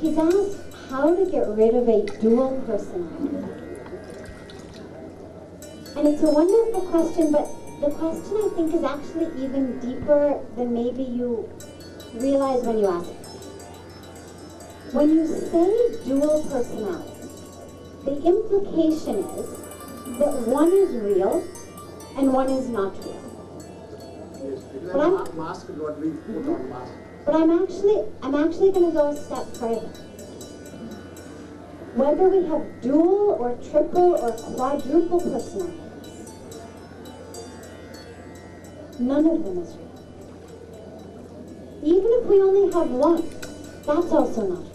He's asked how to get rid of a dual personality. And it's a wonderful question, but the question I think is actually even deeper than maybe you realize when you ask it. When you say dual personality, the implication is that one is real and one is not real. Yes, it's But like mask is what we put on mask. But I'm actually going to go a step further. Whether we have dual or triple or quadruple personalities, none of them is real. Even if we only have one, that's also not real.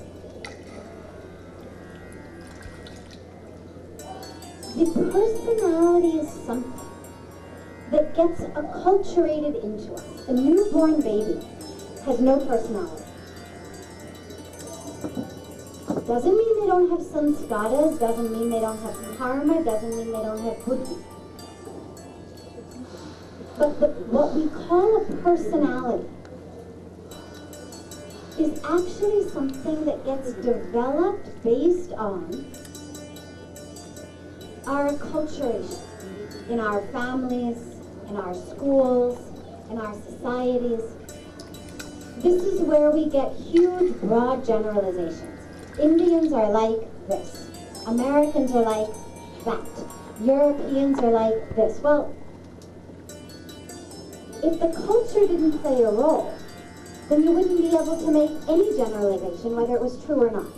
The personality is something that gets acculturated into us. A newborn baby has no personality. Doesn't mean they don't have sanskaras, doesn't mean they don't have karma, doesn't mean they don't have buddhi. But what we call a personality is actually something that gets developed based on our acculturation in our families, in our schools, in our societies. This is where we get huge, broad generalizations. Indians are like this. Americans are like that. Europeans are like this. Well, if the culture didn't play a role, then you wouldn't be able to make any generalization, whether it was true or not.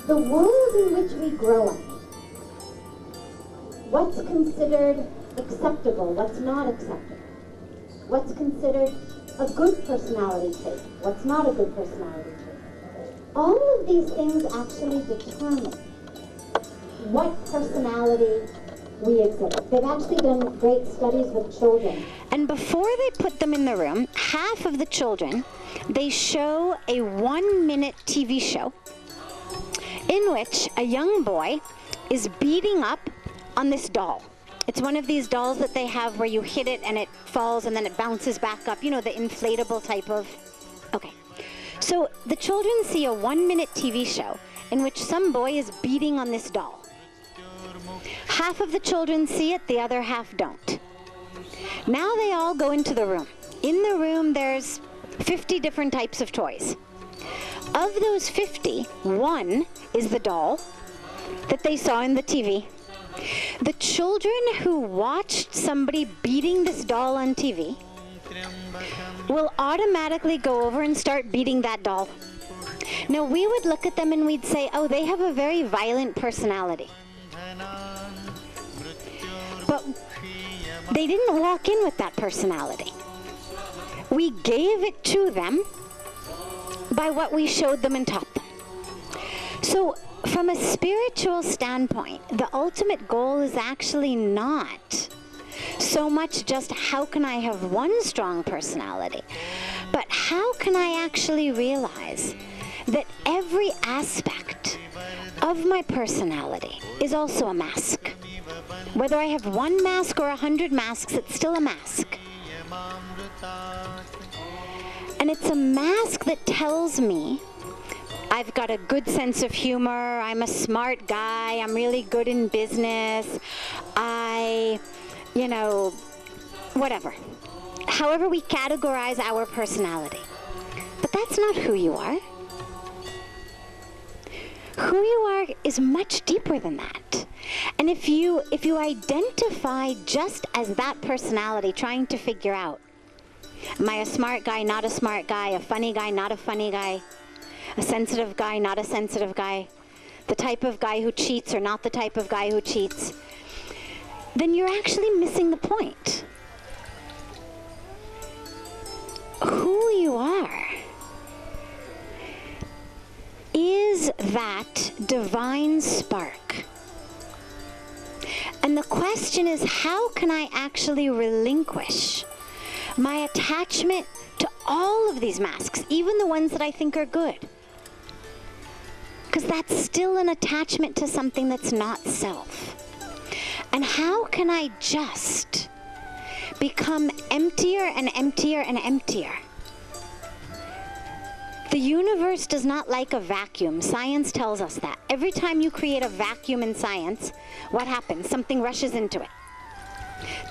The world in which we grow up, what's considered acceptable, what's not acceptable, what's considered a good personality trait, what's not a good personality trait. All of these things actually determine what personality we exhibit. They've actually done great studies with children. And before they put them in the room, half of the children, they show a 1-minute TV show in which a young boy is beating up on this doll. It's one of these dolls that they have where you hit it and it falls and then it bounces back up. You know, the inflatable type of... Okay. So the children see a 1-minute TV show in which some boy is beating on this doll. Half of the children see it, the other half don't. Now they all go into the room. In the room there's 50 different types of toys. Of those 50, one is the doll that they saw in the TV. The children who watched somebody beating this doll on TV will automatically go over and start beating that doll. Now we would look at them and we'd say, oh, they have a very violent personality. But they didn't walk in with that personality. We gave it to them by what we showed them and taught them. So from a spiritual standpoint, the ultimate goal is actually not so much just how can I have one strong personality, but how can I actually realize that every aspect of my personality is also a mask. Whether I have one mask or 100 masks, it's still a mask. And it's a mask that tells me I've got a good sense of humor, I'm a smart guy, I'm really good in business, whatever. However we categorize our personality. But that's not who you are. Who you are is much deeper than that. And if you identify just as that personality, trying to figure out, am I a smart guy, not a smart guy, a funny guy, not a funny guy, a sensitive guy, not a sensitive guy, the type of guy who cheats or not the type of guy who cheats, then you're actually missing the point. Who you are is that divine spark. And the question is, how can I actually relinquish my attachment to all of these masks, even the ones that I think are good? Because that's still an attachment to something that's not self. And how can I just become emptier and emptier and emptier? The universe does not like a vacuum. Science tells us that. Every time you create a vacuum in science, what happens? Something rushes into it.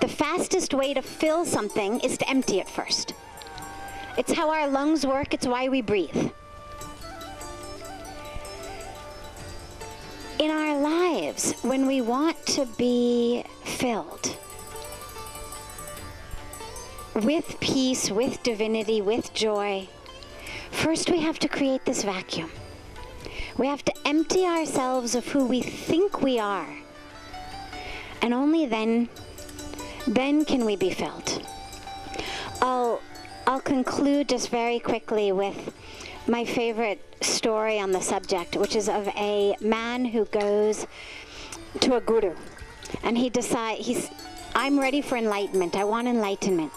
The fastest way to fill something is to empty it first. It's how our lungs work. It's why we breathe. In our lives, when we want to be filled with peace, with divinity, with joy, first we have to create this vacuum. We have to empty ourselves of who we think we are. And only then can we be filled. I'll conclude just very quickly with my favorite story on the subject, which is of a man who goes to a guru. And he decides, I'm ready for enlightenment. I want enlightenment.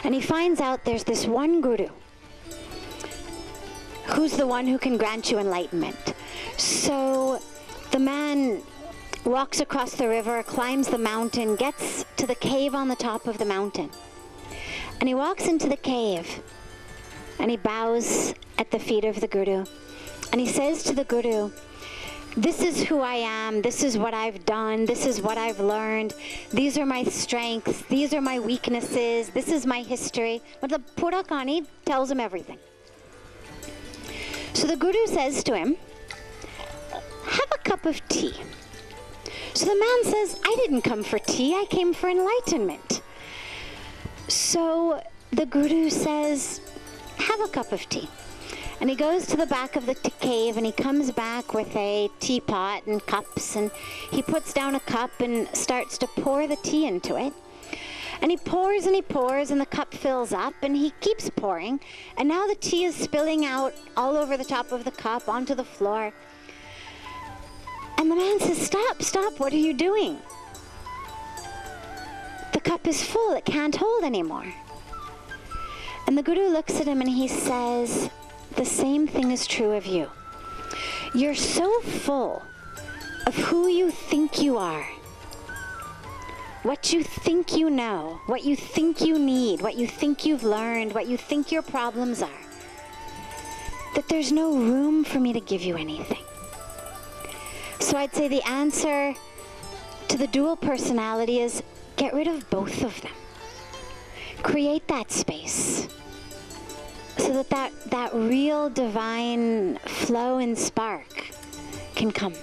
And he finds out there's this one guru who's the one who can grant you enlightenment. So the man walks across the river, climbs the mountain, gets to the cave on the top of the mountain. And he walks into the cave and he bows at the feet of the guru. And he says to the guru, this is who I am, this is what I've done, this is what I've learned, these are my strengths, these are my weaknesses, this is my history. But the Purakani tells him everything. So the guru says to him, have a cup of tea. So the man says, I didn't come for tea, I came for enlightenment. So the guru says, have a cup of tea. And he goes to the back of the cave and he comes back with a teapot and cups, and he puts down a cup and starts to pour the tea into it. And he pours and the cup fills up and he keeps pouring. And now the tea is spilling out all over the top of the cup onto the floor. And the man says, stop, what are you doing? The cup is full, it can't hold anymore. And the guru looks at him and he says, the same thing is true of you. You're so full of who you think you are, what you think you know, what you think you need, what you think you've learned, what you think your problems are, that there's no room for me to give you anything. So I'd say the answer to the dual personality is get rid of both of them. Create that space so that real divine flow and spark can come.